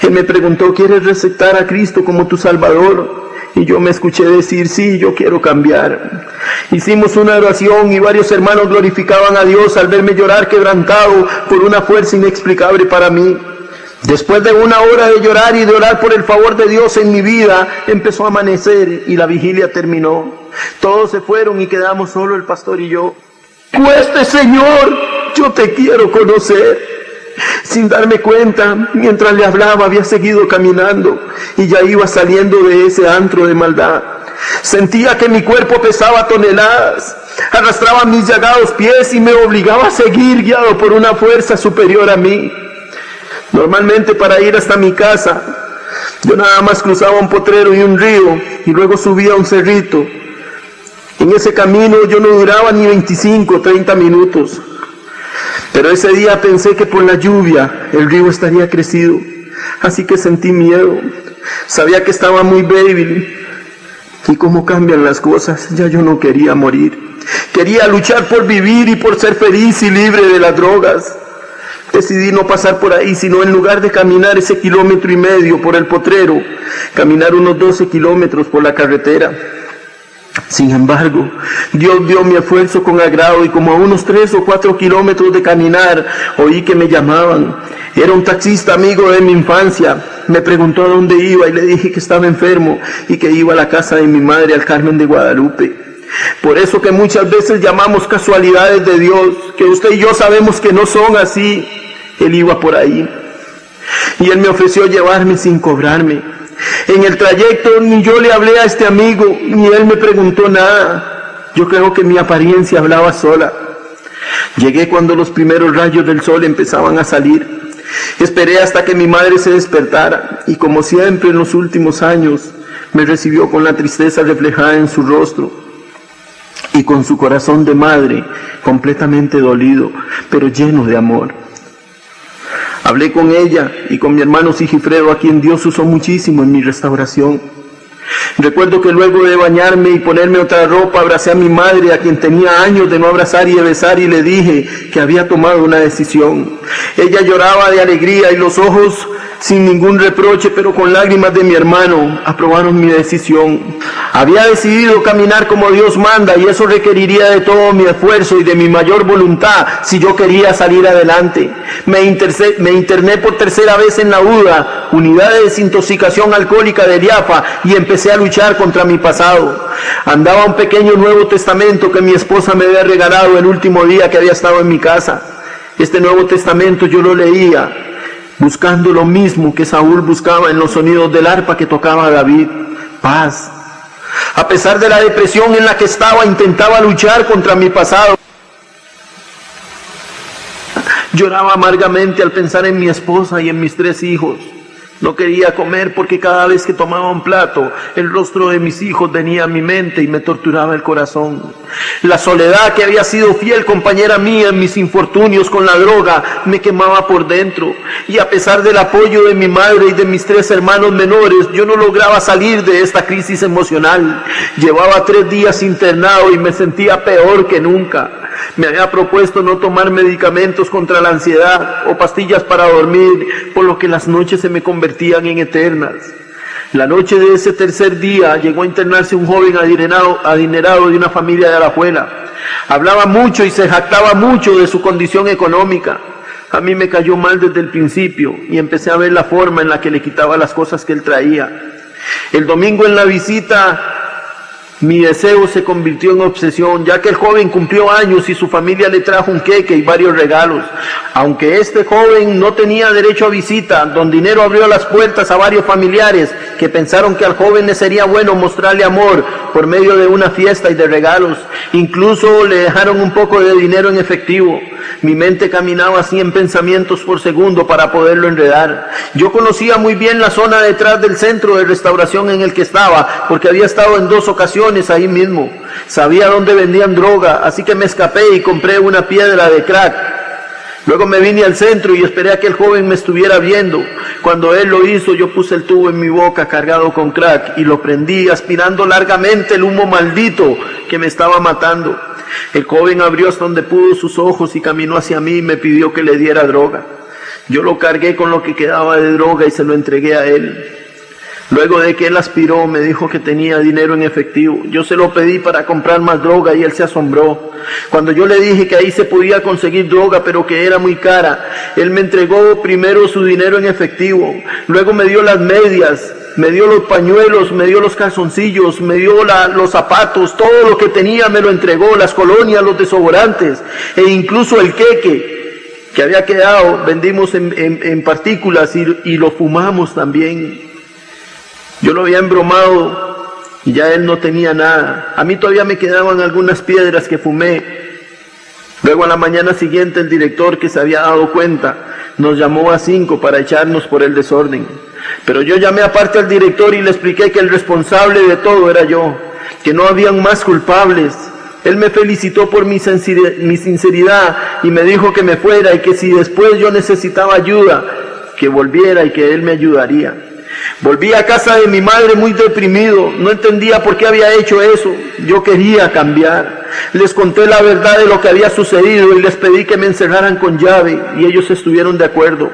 Él me preguntó: ¿quieres aceptar a Cristo como tu Salvador? Y yo me escuché decir: sí, yo quiero cambiar. Hicimos una oración y varios hermanos glorificaban a Dios al verme llorar quebrantado por una fuerza inexplicable para mí. Después de 1 hora de llorar y de orar por el favor de Dios en mi vida, empezó a amanecer y la vigilia terminó. Todos se fueron y quedamos solo el pastor y yo. Cueste, Señor, yo te quiero conocer. Sin darme cuenta, mientras le hablaba, había seguido caminando y ya iba saliendo de ese antro de maldad. Sentía que mi cuerpo pesaba toneladas, arrastraba mis llagados pies y me obligaba a seguir guiado por una fuerza superior a mí. Normalmente para ir hasta mi casa, yo nada más cruzaba un potrero y un río y luego subía a un cerrito. En ese camino yo no duraba ni 25 o 30 minutos. Pero ese día pensé que por la lluvia el río estaría crecido, así que sentí miedo. Sabía que estaba muy débil y cómo cambian las cosas. Ya yo no quería morir. Quería luchar por vivir y por ser feliz y libre de las drogas. Decidí no pasar por ahí, sino en lugar de caminar ese 1,5 kilómetros por el potrero, caminar unos 12 kilómetros por la carretera. Sin embargo, Dios vio mi esfuerzo con agrado y como a unos 3 o 4 kilómetros de caminar, oí que me llamaban. Era un taxista amigo de mi infancia. Me preguntó a dónde iba y le dije que estaba enfermo y que iba a la casa de mi madre, al Carmen de Guadalupe. Por eso que muchas veces llamamos casualidades de Dios, que usted y yo sabemos que no son así. Él iba por ahí y él me ofreció llevarme sin cobrarme. En el trayecto ni yo le hablé a este amigo, ni él me preguntó nada. Yo creo que mi apariencia hablaba sola. Llegué cuando los primeros rayos del sol empezaban a salir. Esperé hasta que mi madre se despertara y, como siempre en los últimos años, me recibió con la tristeza reflejada en su rostro y con su corazón de madre completamente dolido, pero lleno de amor. Hablé con ella y con mi hermano Sigifredo, a quien Dios usó muchísimo en mi restauración. Recuerdo que luego de bañarme y ponerme otra ropa, abracé a mi madre, a quien tenía años de no abrazar y de besar, y le dije que había tomado una decisión. Ella lloraba de alegría y los ojos, sin ningún reproche, pero con lágrimas de mi hermano, aprobaron mi decisión. Había decidido caminar como Dios manda y eso requeriría de todo mi esfuerzo y de mi mayor voluntad si yo quería salir adelante. Me interné por 3ª vez en la UDA, Unidad de Desintoxicación Alcohólica de Liafa, y empecé a luchar contra mi pasado. Andaba un pequeño Nuevo Testamento que mi esposa me había regalado el último día que había estado en mi casa. Este Nuevo Testamento yo lo leía buscando lo mismo que Saúl buscaba en los sonidos del arpa que tocaba David: paz. A pesar de la depresión en la que estaba, intentaba luchar contra mi pasado. Lloraba amargamente al pensar en mi esposa y en mis 3 hijos. No quería comer porque cada vez que tomaba un plato, el rostro de mis hijos venía a mi mente y me torturaba el corazón. La soledad, que había sido fiel compañera mía en mis infortunios con la droga, me quemaba por dentro. Y a pesar del apoyo de mi madre y de mis 3 hermanos menores, yo no lograba salir de esta crisis emocional. Llevaba 3 días internado y me sentía peor que nunca. Me había propuesto no tomar medicamentos contra la ansiedad o pastillas para dormir, por lo que las noches se me convertían en eternas. La noche de ese tercer día llegó a internarse un joven adinerado de una familia de Alajuela. Hablaba mucho y se jactaba mucho de su condición económica. A mí me cayó mal desde el principio y empecé a ver la forma en la que le quitaba las cosas que él traía. El domingo en la visita, mi deseo se convirtió en obsesión, ya que el joven cumplió años y su familia le trajo un queque y varios regalos. Aunque este joven no tenía derecho a visita, don Dinero abrió las puertas a varios familiares que pensaron que al joven le sería bueno mostrarle amor por medio de una fiesta y de regalos. Incluso le dejaron un poco de dinero en efectivo. Mi mente caminaba a 100 pensamientos por segundo para poderlo enredar. Yo conocía muy bien la zona detrás del centro de restauración en el que estaba, porque había estado en 2 ocasiones ahí mismo. Sabía dónde vendían droga, así que me escapé y compré una piedra de crack. Luego me vine al centro y esperé a que el joven me estuviera viendo. Cuando él lo hizo, yo puse el tubo en mi boca cargado con crack y lo prendí, aspirando largamente el humo maldito que me estaba matando. El joven abrió hasta donde pudo sus ojos y caminó hacia mí y me pidió que le diera droga. Yo lo cargué con lo que quedaba de droga y se lo entregué a él. Luego de que él aspiró, me dijo que tenía dinero en efectivo. Yo se lo pedí para comprar más droga y él se asombró. Cuando yo le dije que ahí se podía conseguir droga, pero que era muy cara, él me entregó primero su dinero en efectivo, luego me dio las medias, me dio los pañuelos, me dio los calzoncillos, me dio los zapatos, todo lo que tenía me lo entregó, las colonias, los desodorantes, e incluso el queque que había quedado, vendimos en partículas y lo fumamos también. Yo lo había embromado y ya él no tenía nada. A mí todavía me quedaban algunas piedras que fumé. Luego a la mañana siguiente el director, que se había dado cuenta, nos llamó a 5 para echarnos por el desorden. Pero yo llamé aparte al director y le expliqué que el responsable de todo era yo, que no habían más culpables. Él me felicitó por mi sinceridad y me dijo que me fuera y que si después yo necesitaba ayuda, que volviera y que él me ayudaría. Volví a casa de mi madre muy deprimido, no entendía por qué había hecho eso, yo quería cambiar. Les conté la verdad de lo que había sucedido y les pedí que me encerraran con llave y ellos estuvieron de acuerdo.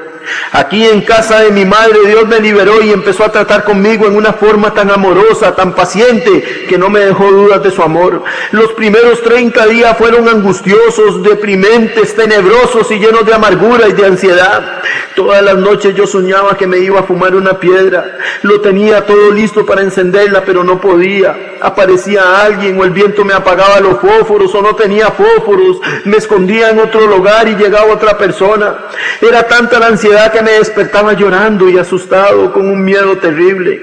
Aquí en casa de mi madre Dios me liberó y empezó a tratar conmigo en una forma tan amorosa, tan paciente, que no me dejó dudas de su amor. Los primeros 30 días fueron angustiosos, deprimentes, tenebrosos y llenos de amargura y de ansiedad. Todas las noches yo soñaba que me iba a fumar una piedra. Lo tenía todo listo para encenderla, pero no podía. Aparecía alguien o el viento me apagaba los fósforos o no tenía fósforos. Me escondía en otro lugar y llegaba otra persona. Era tanta la ansiedad que me despertaba llorando y asustado con un miedo terrible.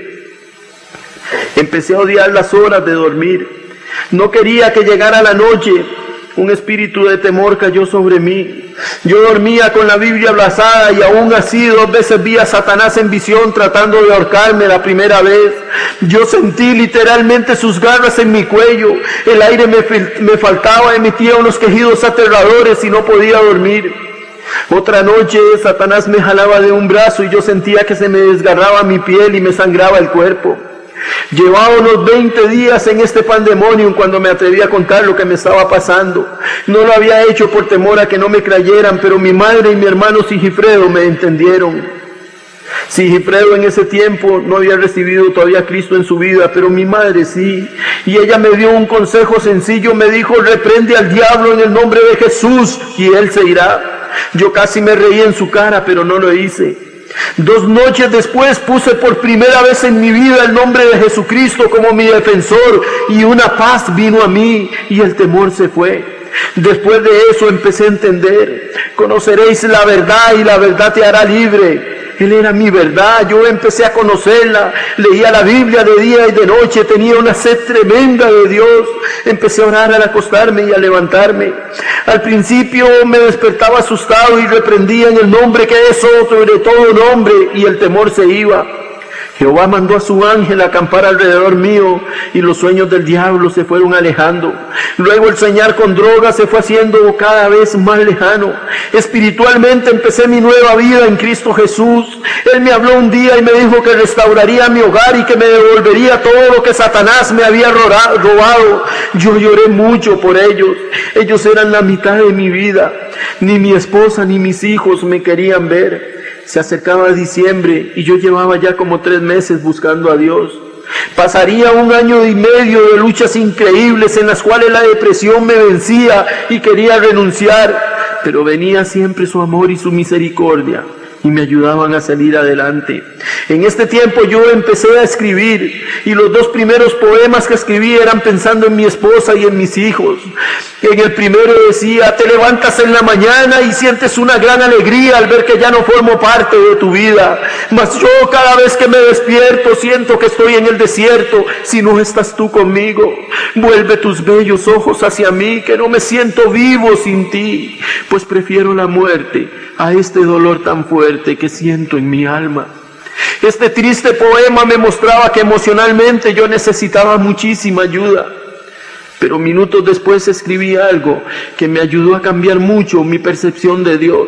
Empecé a odiar las horas de dormir. No quería que llegara la noche. Un espíritu de temor cayó sobre mí. Yo dormía con la Biblia abrazada y aún así 2 veces vi a Satanás en visión tratando de ahorcarme la primera vez. Yo sentí literalmente sus garras en mi cuello. El aire me faltaba, emitía unos quejidos aterradores y no podía dormir. Otra noche Satanás me jalaba de un brazo y yo sentía que se me desgarraba mi piel y me sangraba el cuerpo. Llevaba unos 20 días en este pandemonium cuando me atreví a contar lo que me estaba pasando. No lo había hecho por temor a que no me creyeran, pero mi madre y mi hermano Sigifredo me entendieron. Sigifredo en ese tiempo no había recibido todavía a Cristo en su vida, pero mi madre sí. Y ella me dio un consejo sencillo, me dijo: reprende al diablo en el nombre de Jesús y él se irá. Yo casi me reí en su cara, pero no lo hice. 2 noches después puse por primera vez en mi vida el nombre de Jesucristo como mi defensor y una paz vino a mí y el temor se fue. Después de eso empecé a entender: conoceréis la verdad y la verdad te hará libre. Él era mi verdad, yo empecé a conocerla, leía la Biblia de día y de noche, tenía una sed tremenda de Dios. Empecé a orar al acostarme y al levantarme. Al principio me despertaba asustado y reprendía en el nombre que es sobre todo nombre, y el temor se iba. Jehová mandó a su ángel a acampar alrededor mío, y los sueños del diablo se fueron alejando. Luego el soñar con drogas se fue haciendo cada vez más lejano. Espiritualmente empecé mi nueva vida en Cristo Jesús. Él me habló un día y me dijo que restauraría mi hogar y que me devolvería todo lo que Satanás me había robado. Yo lloré mucho por ellos. Ellos eran la mitad de mi vida. Ni mi esposa ni mis hijos me querían ver. Se acercaba diciembre y yo llevaba ya como 3 meses buscando a Dios. Pasaría 1 año y medio de luchas increíbles en las cuales la depresión me vencía y quería renunciar, pero venía siempre su amor y su misericordia y me ayudaban a salir adelante. En este tiempo yo empecé a escribir, y los 2 primeros poemas que escribí eran pensando en mi esposa y en mis hijos. En el primero decía: te levantas en la mañana y sientes una gran alegría al ver que ya no formo parte de tu vida, mas yo cada vez que me despierto siento que estoy en el desierto si no estás tú conmigo. Vuelve tus bellos ojos hacia mí, que no me siento vivo sin ti, pues prefiero la muerte a este dolor tan fuerte que siento en mi alma. Este triste poema me mostraba que emocionalmente yo necesitaba muchísima ayuda, pero minutos después escribí algo que me ayudó a cambiar mucho mi percepción de Dios.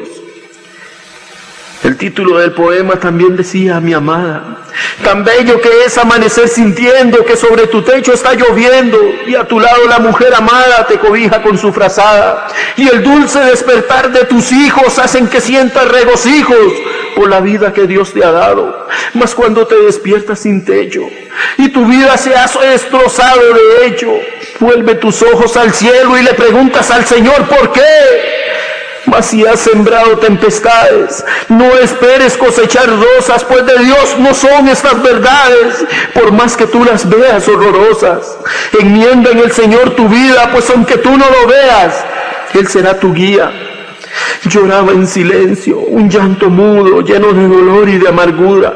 El título del poema también decía: mi amada. Tan bello que es amanecer sintiendo que sobre tu techo está lloviendo, y a tu lado la mujer amada te cobija con su frazada, y el dulce despertar de tus hijos hacen que sientas regocijos por la vida que Dios te ha dado. Mas cuando te despiertas sin techo y tu vida se ha destrozado de hecho, vuelve tus ojos al cielo y le preguntas al Señor ¿por qué? Mas si has sembrado tempestades, no esperes cosechar rosas, pues de Dios no son estas verdades, por más que tú las veas horrorosas. Enmienda en el Señor tu vida, pues aunque tú no lo veas, Él será tu guía. Lloraba en silencio, un llanto mudo, lleno de dolor y de amargura.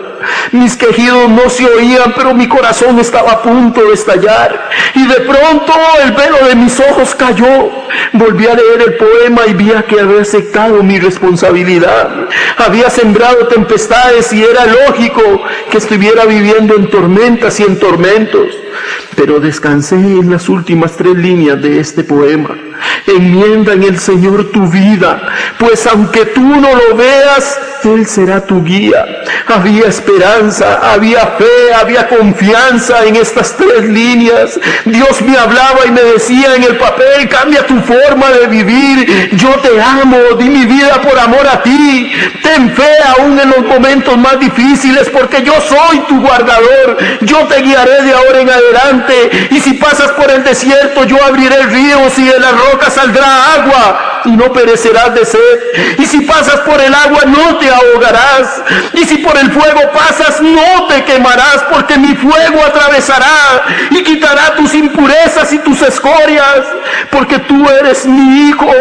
Mis quejidos no se oían, pero mi corazón estaba a punto de estallar. Y de pronto el velo de mis ojos cayó. Volví a leer el poema y vi que había aceptado mi responsabilidad. Había sembrado tempestades y era lógico que estuviera viviendo en tormentas y en tormentos. Pero descansé en las últimas 3 líneas de este poema. Enmienda en el Señor tu vida, pues aunque tú no lo veas, Él será tu guía. Había esperanza, había fe, había confianza en estas 3 líneas. Dios me hablaba y me decía en el papel: cambia tu forma de vivir, yo te amo, di mi vida por amor a ti. Ten fe aún en los momentos más difíciles, porque yo soy tu guardador, yo te guiaré de ahora en adelante. Y si pasas por el desierto, yo abriré ríos y de las rocas saldrá agua y no perecerás de sed. Y si pasas por el agua, no te ahogarás. Y si por el fuego pasas, no te quemarás, porque mi fuego atravesará y quitará tus impurezas y tus escorias, porque tú eres mi hijo,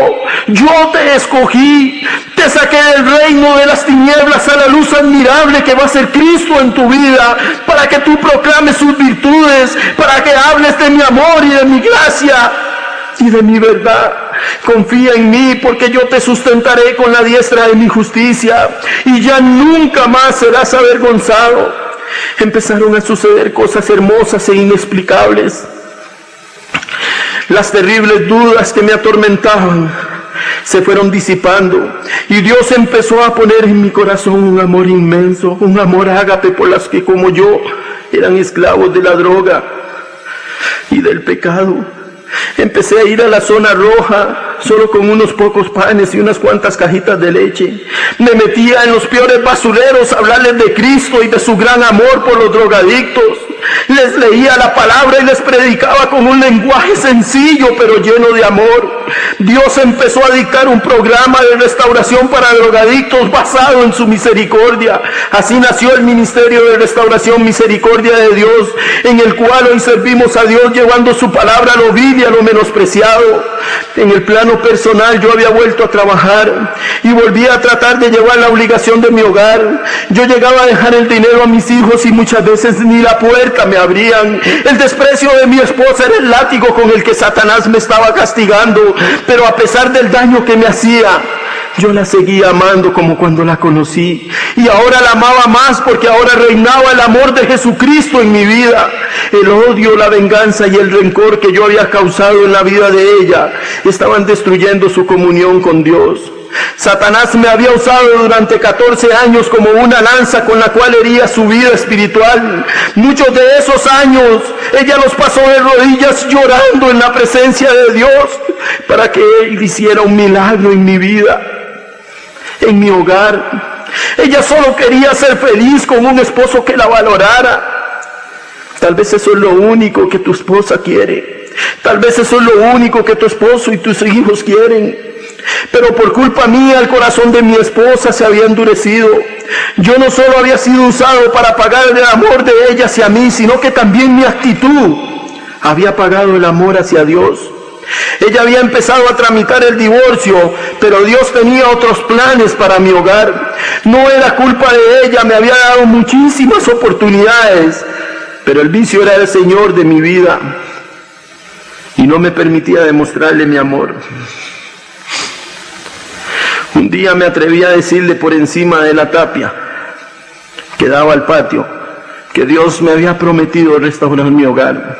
yo te escogí, te saqué del reino de las tinieblas a la luz admirable que va a ser Cristo en tu vida, para que tú proclames sus virtudes, para que hables de mi amor y de mi gracia y de mi verdad. Confía en mí, porque yo te sustentaré con la diestra de mi justicia, y ya nunca más serás avergonzado. Empezaron a suceder cosas hermosas e inexplicables. Las terribles dudas que me atormentaban se fueron disipando, y Dios empezó a poner en mi corazón un amor inmenso, un amor ágape por las que como yo eran esclavos de la droga y del pecado. Empecé a ir a la zona roja solo con unos pocos panes y unas cuantas cajitas de leche. Me metía en los peores basureros a hablarles de Cristo y de su gran amor por los drogadictos. Les leía la palabra y les predicaba con un lenguaje sencillo pero lleno de amor. Dios empezó a dictar un programa de restauración para drogadictos basado en su misericordia. Así nació el Ministerio de Restauración Misericordia de Dios, en el cual hoy servimos a Dios llevando su palabra a lo vil y a lo menospreciado. En el plano personal yo había vuelto a trabajar y volví a tratar de llevar la obligación de mi hogar. Yo llegaba a dejar el dinero a mis hijos y muchas veces ni la puerta me abrían. El desprecio de mi esposa era el látigo con el que Satanás me estaba castigando, pero a pesar del daño que me hacía, yo la seguía amando como cuando la conocí, y ahora la amaba más porque ahora reinaba el amor de Jesucristo en mi vida. El odio, la venganza y el rencor que yo había causado en la vida de ella estaban destruyendo su comunión con Dios. Satanás me había usado durante 14 años como una lanza con la cual hería su vida espiritual. Muchos de esos años ella los pasó de rodillas llorando en la presencia de Dios para que Él hiciera un milagro en mi vida, en mi hogar. Ella solo quería ser feliz con un esposo que la valorara. Tal vez eso es lo único que tu esposa quiere. Tal vez eso es lo único que tu esposo y tus hijos quieren. Pero por culpa mía el corazón de mi esposa se había endurecido. Yo no solo había sido usado para pagar el amor de ella hacia mí, sino que también mi actitud había pagado el amor hacia Dios. Ella había empezado a tramitar el divorcio, pero Dios tenía otros planes para mi hogar. No era culpa de ella, me había dado muchísimas oportunidades, pero el vicio era el Señor de mi vida y no me permitía demostrarle mi amor. Un día me atreví a decirle por encima de la tapia que daba al patio que Dios me había prometido restaurar mi hogar.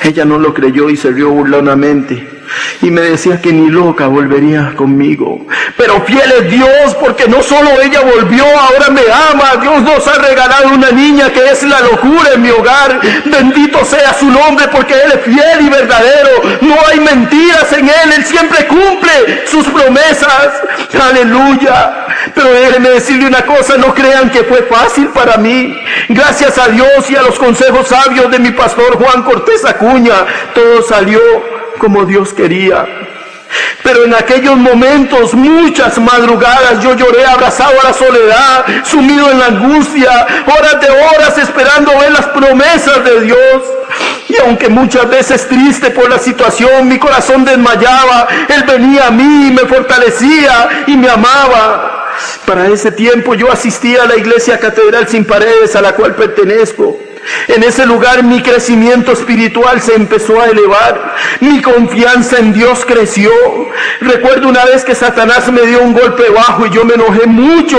Ella no lo creyó y se rió burlonamente y me decía que ni loca volvería conmigo. Pero fiel es Dios, porque no solo ella volvió, ahora me ama. Dios nos ha regalado una niña que es la locura en mi hogar. Bendito sea su nombre, porque Él es fiel y verdadero. No hay mentiras en Él, Él siempre cumple sus promesas. Aleluya. Pero déjenme decirle una cosa, no crean que fue fácil para mí. Gracias a Dios y a los consejos sabios de mi pastor Juan Cortés Acuña, todo salió como Dios quería. Pero en aquellos momentos, muchas madrugadas, yo lloré abrazado a la soledad, sumido en la angustia, horas de horas esperando ver las promesas de Dios. Y aunque muchas veces triste por la situación, mi corazón desmayaba, Él venía a mí, me fortalecía y me amaba. Para ese tiempo yo asistía a la iglesia Catedral Sin Paredes, a la cual pertenezco. En ese lugar mi crecimiento espiritual se empezó a elevar, mi confianza en Dios creció. Recuerdo una vez que Satanás me dio un golpe bajo y yo me enojé mucho,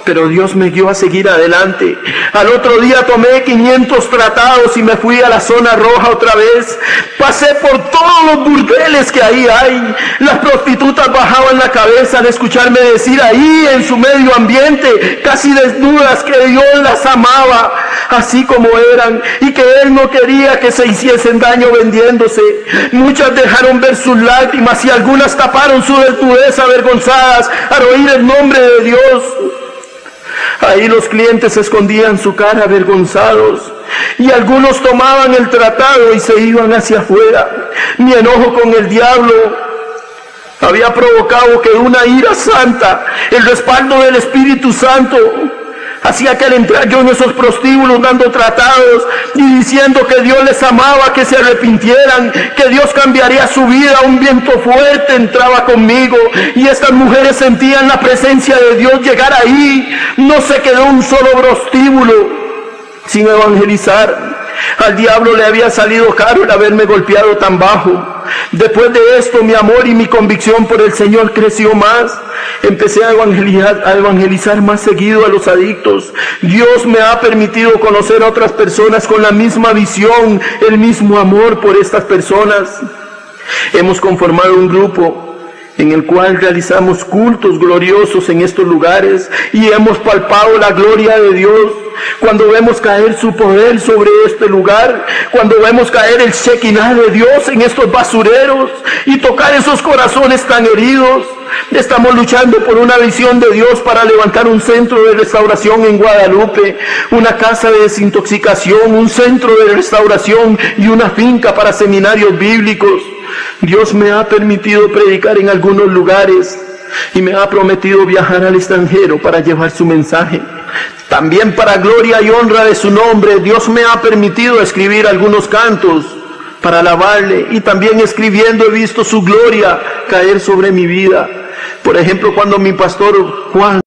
pero Dios me guió a seguir adelante. Al otro día tomé 500 tratados y me fui a la zona roja otra vez. Pasé por todos los burdeles que ahí hay. Las prostitutas bajaban la cabeza al escucharme decir ahí en su medio ambiente, casi desnudas, que Dios las amaba así como eran y que Él no quería que se hiciesen daño vendiéndose. Muchas dejaron ver sus lágrimas y algunas taparon su desnudez avergonzadas al oír el nombre de Dios. Ahí los clientes escondían su cara avergonzados y algunos tomaban el tratado y se iban hacia afuera. Mi enojo con el diablo había provocado que una ira santa, el respaldo del Espíritu Santo, hacía que al entrar yo en esos prostíbulos dando tratados y diciendo que Dios les amaba, que se arrepintieran, que Dios cambiaría su vida, un viento fuerte entraba conmigo y estas mujeres sentían la presencia de Dios llegar ahí. No se quedó un solo prostíbulo sin evangelizar. Al diablo le había salido caro el haberme golpeado tan bajo. Después de esto, mi amor y mi convicción por el Señor creció más. Empecé a evangelizar más seguido a los adictos. Dios me ha permitido conocer a otras personas con la misma visión, el mismo amor por estas personas. Hemos conformado un grupo en el cual realizamos cultos gloriosos en estos lugares y hemos palpado la gloria de Dios. Cuando vemos caer su poder sobre este lugar, cuando vemos caer el Shekinah de Dios en estos basureros y tocar esos corazones tan heridos, estamos luchando por una visión de Dios para levantar un centro de restauración en Guadalupe, una casa de desintoxicación, un centro de restauración y una finca para seminarios bíblicos. Dios me ha permitido predicar en algunos lugares y me ha prometido viajar al extranjero para llevar su mensaje. También para gloria y honra de su nombre, Dios me ha permitido escribir algunos cantos para alabarle, y también escribiendo he visto su gloria caer sobre mi vida. Por ejemplo, cuando mi pastor Juan